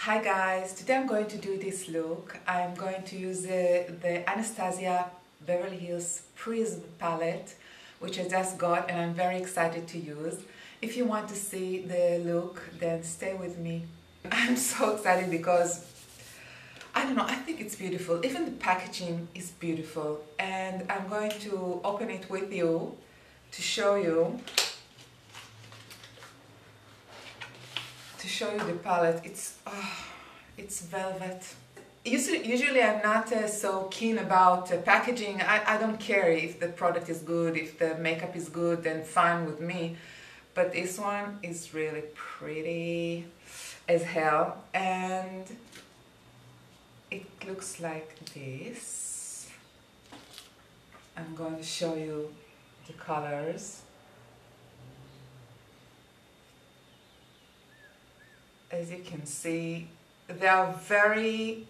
Hi guys, today I'm going to do this look. I'm going to use the Anastasia Beverly Hills Prism palette, which I just got and I'm very excited to use. If you want to see the look, then stay with me. I'm so excited because, I don't know, I think it's beautiful. Even the packaging is beautiful. And I'm going to open it with you to show you the palette. It's velvet. Usually I'm not so keen about packaging. I don't care if the product is good, if the makeup is good, then fine with me. But this one is really pretty as hell, and it looks like this. I'm going to show you the colors. As you can see, they are very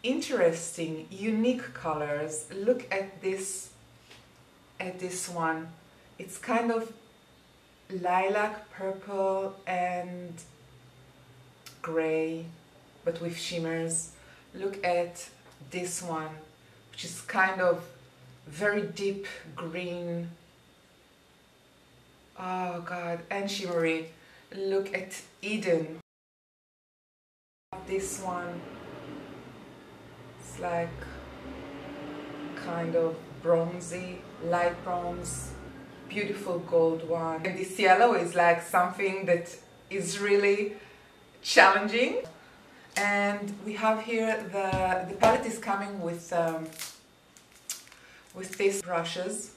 interesting, unique colors. Look at this one. It's kind of lilac, purple and gray, but with shimmers. Look at this one, which is kind of very deep green. Oh God, and shimmery. Look at Eden. This one, it's like kind of bronzy, light bronze, beautiful gold one. And this yellow is like something that is really challenging. And we have here the palette is coming with these brushes.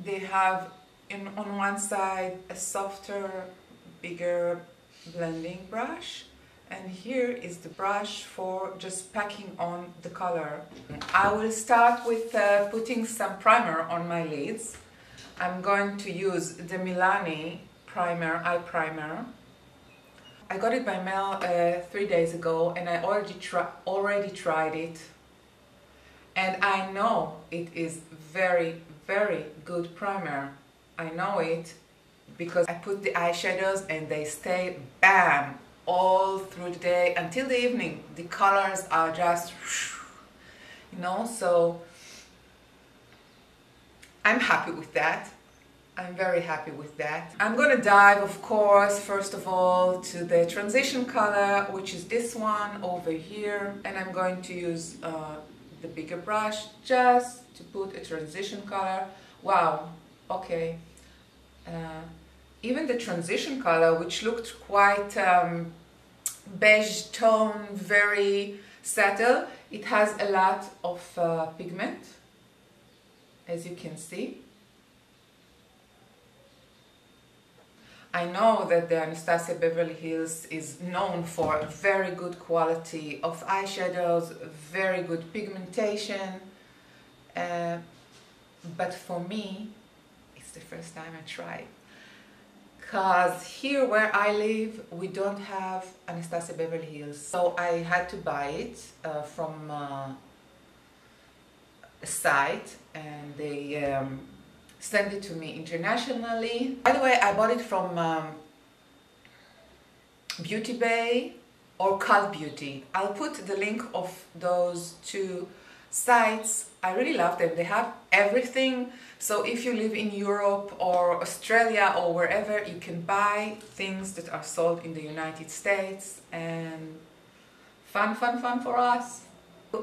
They have on one side a softer, bigger blending brush. And here is the brush for just packing on the color. I will start with putting some primer on my lids. I'm going to use the Milani primer, eye primer. I got it by mail 3 days ago and I already tried it. And I know it is very, very good primer. I know it because I put the eyeshadows and they stay bam! All through the day until the evening. The colors are just, you know, so I'm happy with that. I'm very happy with that. I'm gonna dive, of course, first of all to the transition color, which is this one over here, and I'm going to use the bigger brush just to put a transition color. Wow, okay. Even the transition color, which looked quite beige tone, very subtle, it has a lot of pigment, as you can see. I know that the Anastasia Beverly Hills is known for very good quality of eyeshadows, very good pigmentation, but for me, it's the first time I tried. Because here where I live, we don't have Anastasia Beverly Hills. So I had to buy it from a site, and they sent it to me internationally. By the way, I bought it from Beauty Bay or Cult Beauty. I'll put the link of those two sites. I really love them. They have everything. So if you live in Europe or Australia or wherever, you can buy things that are sold in the United States, and fun for us.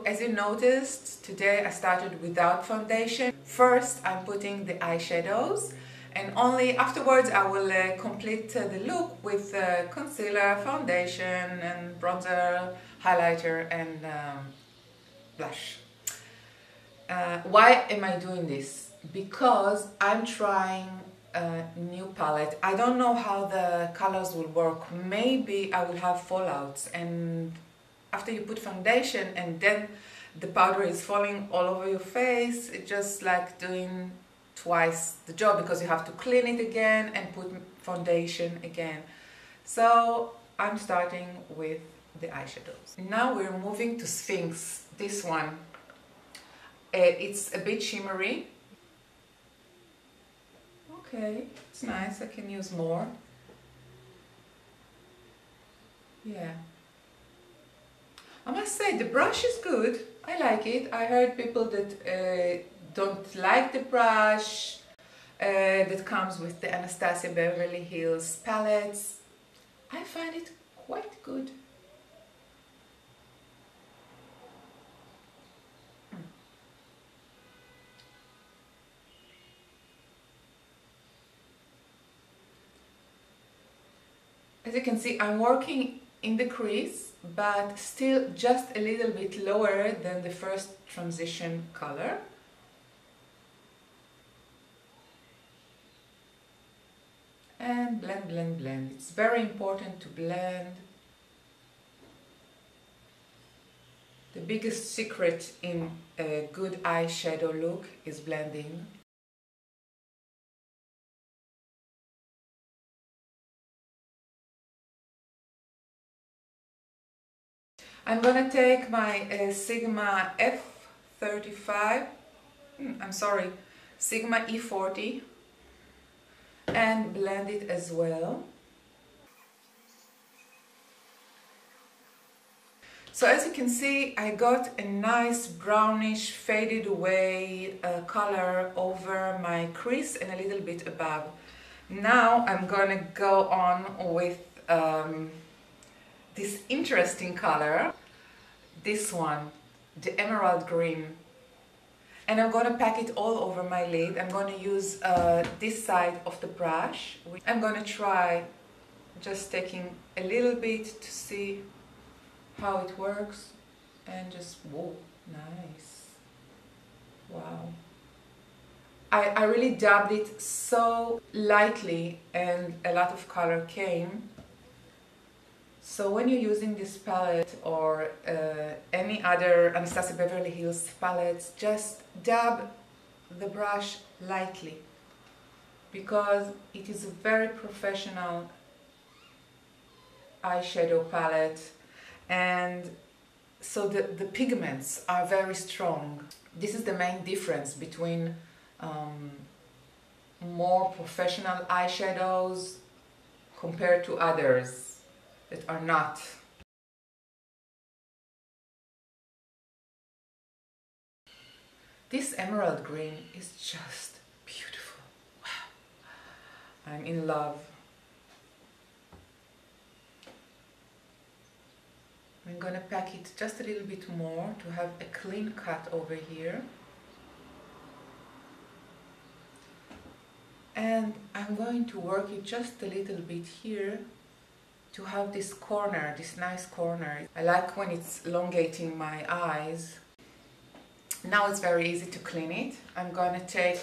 As you noticed, today I started without foundation. First I'm putting the eyeshadows, and only afterwards I will complete the look with concealer, foundation and bronzer, highlighter and blush. Why am I doing this? Because I'm trying a new palette. I don't know how the colors will work. Maybe I will have fallouts, and after you put foundation and then the powder is falling all over your face, it's just like doing twice the job because you have to clean it again and put foundation again. So I'm starting with the eyeshadows. Now we're moving to Sphinx, this one. It's a bit shimmery. Okay, it's nice, I can use more. Yeah. I must say the brush is good. I like it. I heard people that don't like the brush that comes with the Anastasia Beverly Hills palettes. I find it quite good. As you can see, I'm working in the crease, but still just a little bit lower than the first transition color. And blend, blend, blend. It's very important to blend. The biggest secret in a good eyeshadow look is blending. I'm gonna take my Sigma F35, Sigma E40, and blend it as well. So as you can see, I got a nice brownish faded away color over my crease and a little bit above. Now I'm gonna go on with this interesting color, this one, the emerald green, and I'm going to pack it all over my lid. I'm going to use this side of the brush. I'm going to try just taking a little bit to see how it works, and just, whoa, nice, wow. I really dabbed it so lightly and a lot of color came. So when you're using this palette or any other Anastasia Beverly Hills palettes, just dab the brush lightly, because it is a very professional eyeshadow palette, and so the pigments are very strong. This is the main difference between more professional eyeshadows compared to others that are not. This emerald green is just beautiful. Wow. I'm in love. I'm gonna pack it just a little bit more to have a clean cut over here. And I'm going to work it just a little bit here to have this corner, this nice corner. I like when it's elongating my eyes. Now it's very easy to clean it. I'm going to take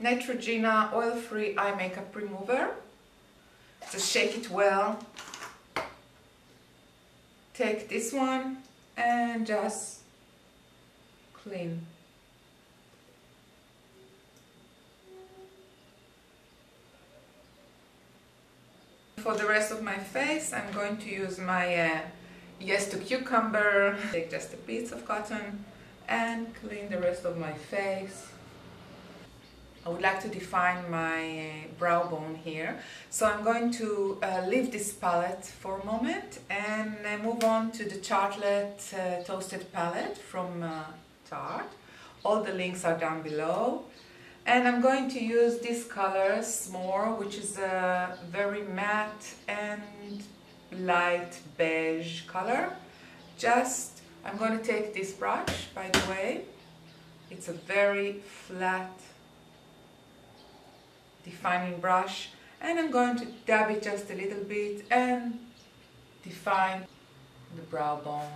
Neutrogena oil-free eye makeup remover. Just shake it well. Take this one and just clean. For the rest of my face, I'm going to use my Yes to Cucumber. Take just a piece of cotton and clean the rest of my face. I would like to define my brow bone here. So I'm going to leave this palette for a moment and move on to the Tartelette Toasted palette from Tarte. All the links are down below. And I'm going to use this color, S'more, which is a very matte and light beige color. I'm going to take this brush, by the way. It's a very flat, defining brush. And I'm going to dab it just a little bit and define the brow bone.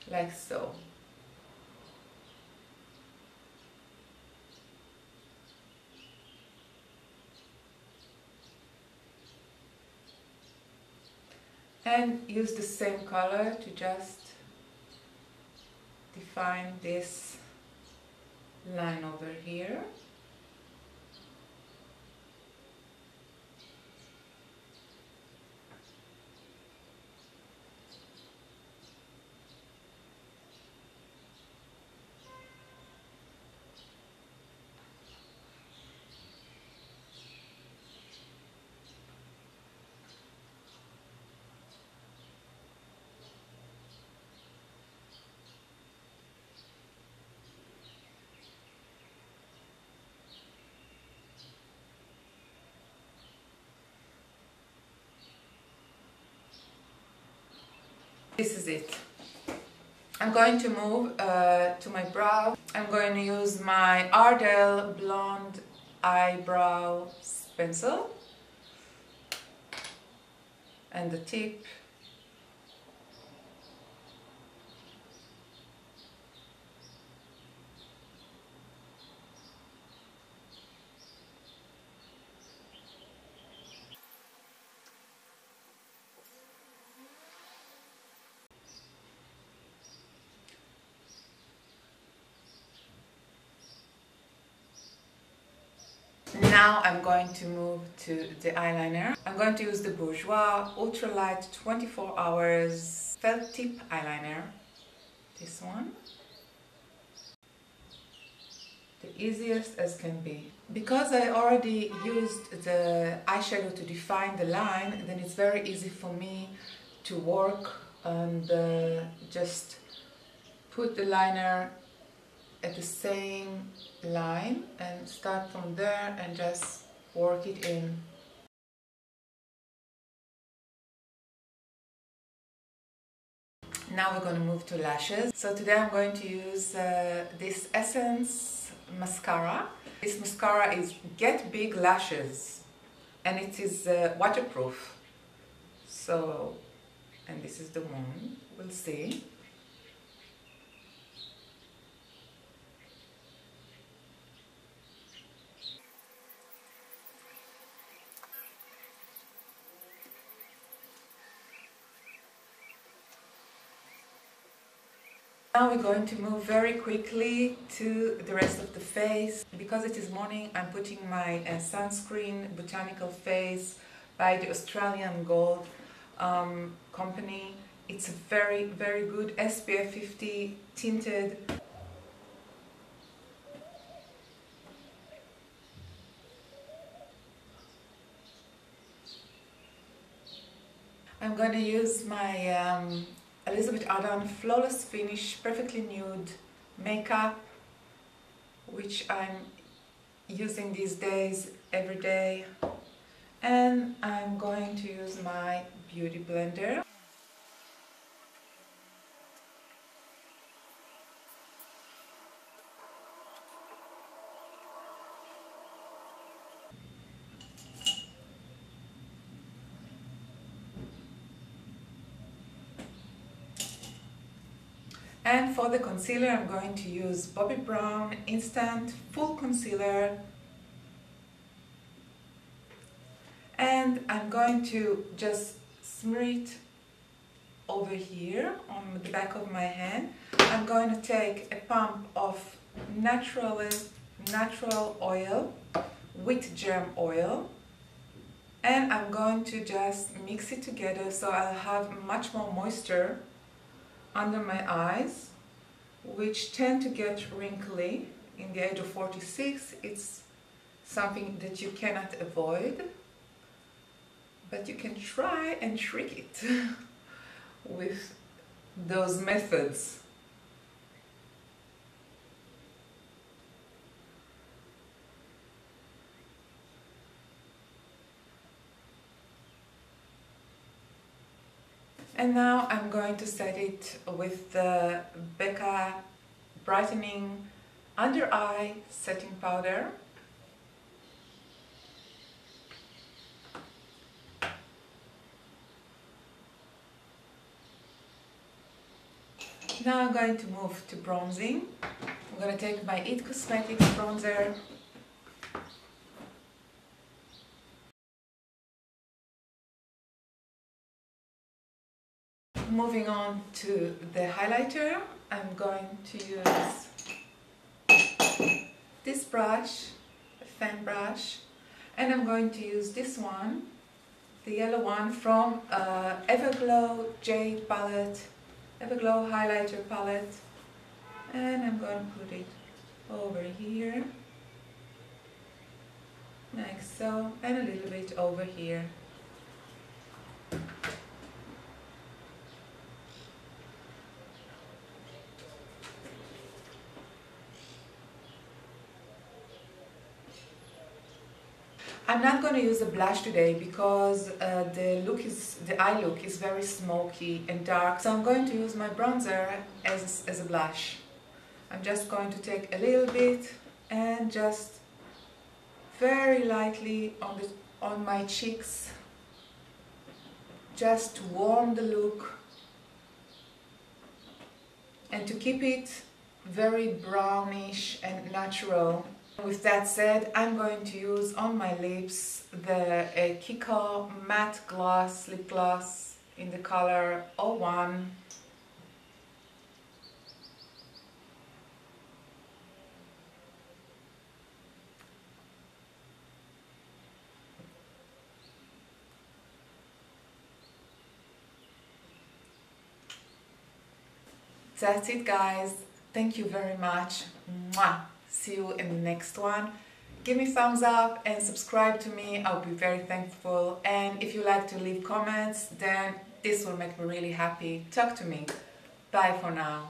Like so. And use the same color to just define this line over here. This is it. I'm going to move to my brow. I'm going to use my Ardel Blonde Eyebrow Pencil and the tip. Now I'm going to move to the eyeliner. I'm going to use the Bourjois Ultralight 24 Hours Felt Tip Eyeliner. This one. The easiest as can be. Because I already used the eyeshadow to define the line, then it's very easy for me to work and just put the liner at the same line and start from there and just work it in. Now we're going to move to lashes. So today I'm going to use this Essence mascara. This mascara is Get Big Lashes and it is waterproof. So, and this is the one, we'll see. Now we're going to move very quickly to the rest of the face. Because it is morning, I'm putting my sunscreen Botanical Face by the Australian Gold company. It's a very, very good SPF 50 tinted. I'm going to use my Elizabeth Arden Flawless Finish Perfectly Nude makeup, which I'm using these days every day, and I'm going to use my beauty blender. And for the concealer, I'm going to use Bobbi Brown Instant Full Concealer. And I'm going to just smear it over here on the back of my hand. I'm going to take a pump of natural oil with germ oil. And I'm going to just mix it together so I'll have much more moisture under my eyes, which tend to get wrinkly in the age of 46. It's something that you cannot avoid, but you can try and trick it with those methods. And now I'm going to set it with the Becca Brightening Under Eye Setting Powder. Now I'm going to move to bronzing. I'm going to take my IT Cosmetics bronzer. Moving on to the highlighter, I'm going to use this brush, a fan brush, and I'm going to use this one, the yellow one from Everglow Jade palette, Everglow highlighter palette, and I'm going to put it over here, like so, and a little bit over here. I'm not going to use a blush today because the eye look is very smoky and dark, so I'm going to use my bronzer as a blush. I'm just going to take a little bit and just very lightly on my cheeks, just to warm the look and to keep it very brownish and natural. With that said, I'm going to use on my lips the Kiko matte gloss lip gloss in the color 01. That's it, guys. Thank you very much. Mwah. See you in the next one. Give me thumbs up and subscribe to me. I'll be very thankful. And if you like to leave comments, then this will make me really happy. Talk to me. Bye for now.